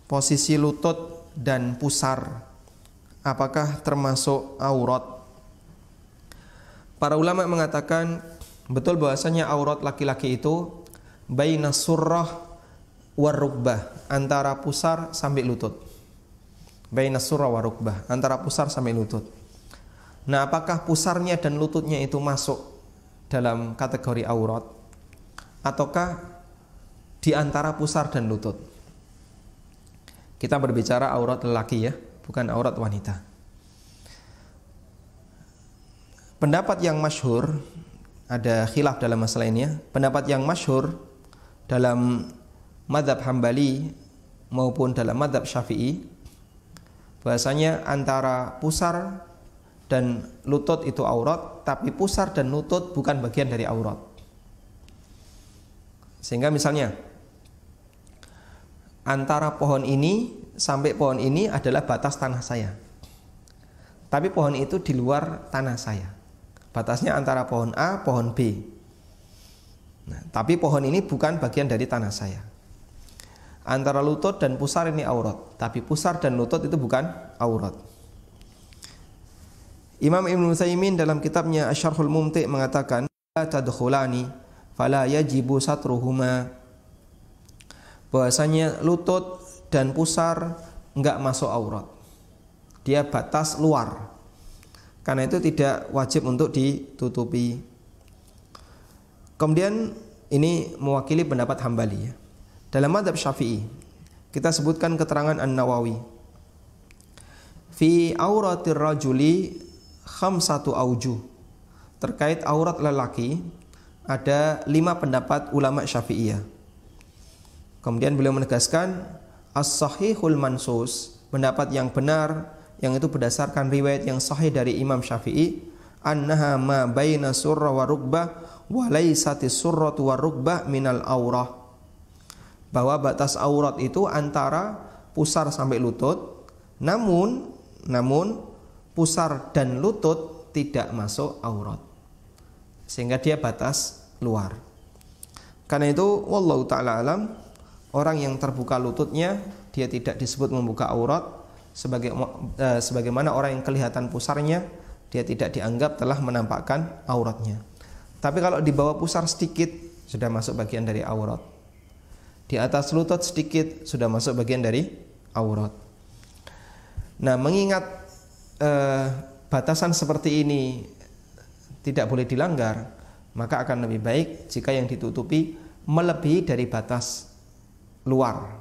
posisi lutut dan pusar apakah termasuk aurat? Para ulama mengatakan betul bahwasanya aurat laki-laki itu bainas surrah war rukbah, antara pusar sampai lutut. Bainas surrah war rukbah, antara pusar sampai lutut. Nah, apakah pusarnya dan lututnya itu masuk dalam kategori aurat ataukah di antara pusar dan lutut? Kita berbicara aurat lelaki ya, bukan aurat wanita. Pendapat yang masyhur, ada khilaf dalam masalah ini ya. Pendapat yang masyhur dalam mazhab Hambali maupun dalam mazhab Syafi'i, bahasanya antara pusar dan lutut itu aurat, tapi pusar dan lutut bukan bagian dari aurat. Sehingga misalnya antara pohon ini sampai pohon ini adalah batas tanah saya, tapi pohon itu di luar tanah saya. Batasnya antara pohon A, pohon B. Nah, tapi pohon ini bukan bagian dari tanah saya. Antara lutut dan pusar ini aurat, tapi pusar dan lutut itu bukan aurat. Imam Ibnu Utsaimin dalam kitabnya Asy-Syarhul Mumti' mengatakan, la tadkhulani fala yajibu satruhuma. Bahwasanya lutut dan pusar enggak masuk aurat. Dia batas luar. Karena itu tidak wajib untuk ditutupi. Kemudian ini mewakili pendapat Hambali ya. Dalam mazhab Syafi'i kita sebutkan keterangan An-Nawawi. Fi auratir rajuli khamsatu aujuh. Terkait aurat lelaki ada 5 pendapat ulama Syafi'iyah. Kemudian beliau menegaskan as-sahihul mansus, pendapat yang benar yang itu berdasarkan riwayat yang sahih dari Imam Syafi'i, annaha ma baina surra wa rukbah wa laisatis surratu wa rukbah minal aurah. Bahwa batas aurat itu antara pusar sampai lutut, namun pusar dan lutut tidak masuk aurat. Sehingga dia batas luar. Karena itu wallahu taala alam, orang yang terbuka lututnya dia tidak disebut membuka aurat. Sebagaimana orang yang kelihatan pusarnya dia tidak dianggap telah menampakkan auratnya. Tapi kalau di bawah pusar sedikit sudah masuk bagian dari aurat. Di atas lutut sedikit sudah masuk bagian dari aurat. Nah, mengingat batasan seperti ini tidak boleh dilanggar, maka akan lebih baik jika yang ditutupi melebihi dari batas luar.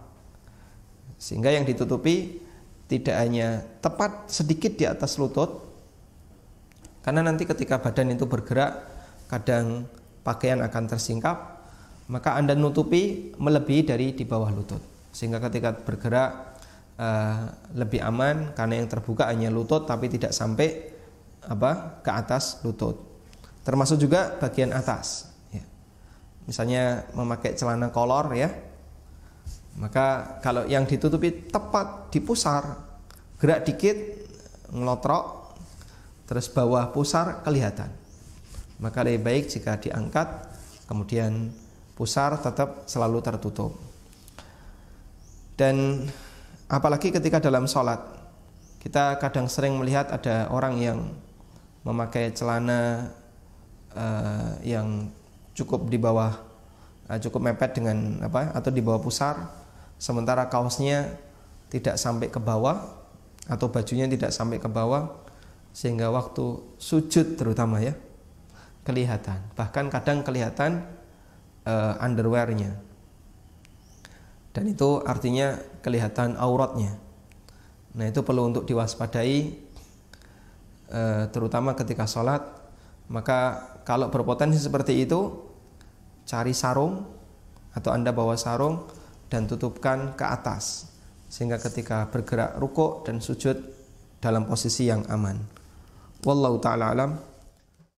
Sehingga yang ditutupi tidak hanya tepat sedikit di atas lutut, karena nanti ketika badan itu bergerak kadang pakaian akan tersingkap, maka Anda nutupi melebihi dari di bawah lutut, sehingga ketika bergerak lebih aman, karena yang terbuka hanya lutut tapi tidak sampai ke atas lutut. Termasuk juga bagian atas ya. Misalnya memakai celana kolor ya, maka kalau yang ditutupi tepat di pusar, gerak dikit ngelotrok, terus bawah pusar kelihatan, maka lebih baik jika diangkat, kemudian pusar tetap selalu tertutup. Dan apalagi ketika dalam sholat, kita kadang sering melihat ada orang yang memakai celana yang cukup di bawah, cukup mepet dengan atau di bawah pusar, sementara kaosnya tidak sampai ke bawah atau bajunya tidak sampai ke bawah, sehingga waktu sujud terutama ya kelihatan, bahkan kadang kelihatan underwearnya, dan itu artinya kelihatan auratnya. Nah, itu perlu untuk diwaspadai, terutama ketika sholat. Maka kalau berpotensi seperti itu, cari sarung atau Anda bawa sarung dan tutupkan ke atas, sehingga ketika bergerak rukuk dan sujud dalam posisi yang aman. Wallahu ta'ala alam.